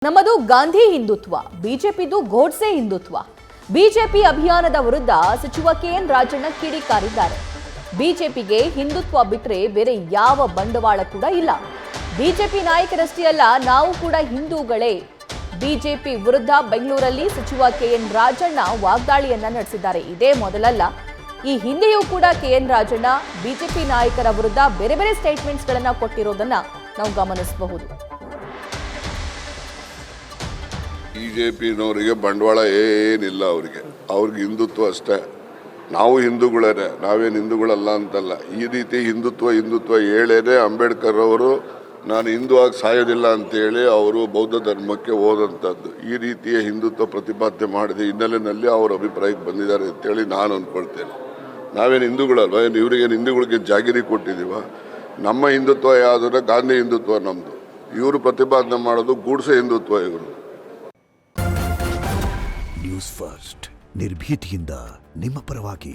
ನಮ್ಮದು ಗಾಂಧಿ ಹಿಂದುತ್ವ, ಬಿಜೆಪಿದು ಗೋಡ್ಸೆ ಹಿಂದುತ್ವ. ಬಿಜೆಪಿ ಅಭಿಯಾನದ ವಿರುದ್ಧ ಸಚಿವ ಕೆಎನ್ ರಾಜಣ್ಣ ಕಿಡಿಕಾರಿದ್ದಾರೆ. ಬಿಜೆಪಿಗೆ ಹಿಂದುತ್ವ ಬಿಟ್ರೆ ಬೇರೆ ಯಾವ ಬಂಡವಾಳ ಕೂಡ ಇಲ್ಲ. ಬಿಜೆಪಿ ನಾಯಕರಷ್ಟೇ ಅಲ್ಲ, ನಾವು ಕೂಡ ಹಿಂದೂಗಳೇ. ಬಿಜೆಪಿ ವಿರುದ್ಧ ಬೆಂಗಳೂರಲ್ಲಿ ಸಚಿವ ಕೆಎನ್ ರಾಜಣ್ಣ ವಾಗ್ದಾಳಿಯನ್ನ ನಡೆಸಿದ್ದಾರೆ. ಇದೇ ಮೊದಲಲ್ಲ, ಈ ಹಿಂದೆಯೂ ಕೂಡ ಕೆಎನ್ ರಾಜಣ್ಣ ಬಿಜೆಪಿ ನಾಯಕರ ವಿರುದ್ಧ ಬೇರೆ ಬೇರೆ ಸ್ಟೇಟ್ಮೆಂಟ್ಸ್ ಗಳನ್ನ ಕೊಟ್ಟಿರೋದನ್ನ ನಾವು ಗಮನಿಸಬಹುದು. ಬಿಜೆಪಿನವರಿಗೆ ಬಂಡವಾಳ ಏನಿಲ್ಲ. ಅವ್ರಿಗೆ ಹಿಂದುತ್ವ ಅಷ್ಟೇ. ನಾವು ಹಿಂದೂಗಳೇ, ನಾವೇನು ಹಿಂದೂಗಳಲ್ಲ ಅಂತಲ್ಲ. ಈ ರೀತಿ ಹಿಂದುತ್ವ ಹೇಳೇನೆ ಅಂಬೇಡ್ಕರ್ ಅವರು ನಾನು ಹಿಂದೂ ಆಗಿ ಸಾಯೋದಿಲ್ಲ ಅಂತೇಳಿ ಅವರು ಬೌದ್ಧ ಧರ್ಮಕ್ಕೆ ಹೋದಂಥದ್ದು. ಈ ರೀತಿಯ ಹಿಂದುತ್ವ ಪ್ರತಿಪಾದನೆ ಮಾಡಿದ ಹಿನ್ನೆಲೆಯಲ್ಲಿ ಅವ್ರ ಅಭಿಪ್ರಾಯಕ್ಕೆ ಬಂದಿದ್ದಾರೆ ಅಂತೇಳಿ ನಾನು ಅಂದ್ಕೊಳ್ತೇನೆ. ನಾವೇನು ಹಿಂದೂಗಳಲ್ವ, ಇವರಿಗೇನು ಹಿಂದೂಗಳಿಗೆ ಜಾಗಿರಿ ಕೊಟ್ಟಿದ್ದೀವ? ನಮ್ಮ ಹಿಂದುತ್ವ ಯಾವುದಂದ್ರೆ ಗಾಂಧಿ ಹಿಂದುತ್ವ ನಮ್ಮದು. ಇವರು ಪ್ರತಿಪಾದನೆ ಮಾಡೋದು ಗೂಡ್ಸೆ ಹಿಂದುತ್ವ. ಇವರು ನ್ಯೂಸ್ ಫಸ್ಟ್ ನಿರ್ಭೀತಿಯಿಂದ ನಿಮ್ಮ ಪರವಾಗಿ.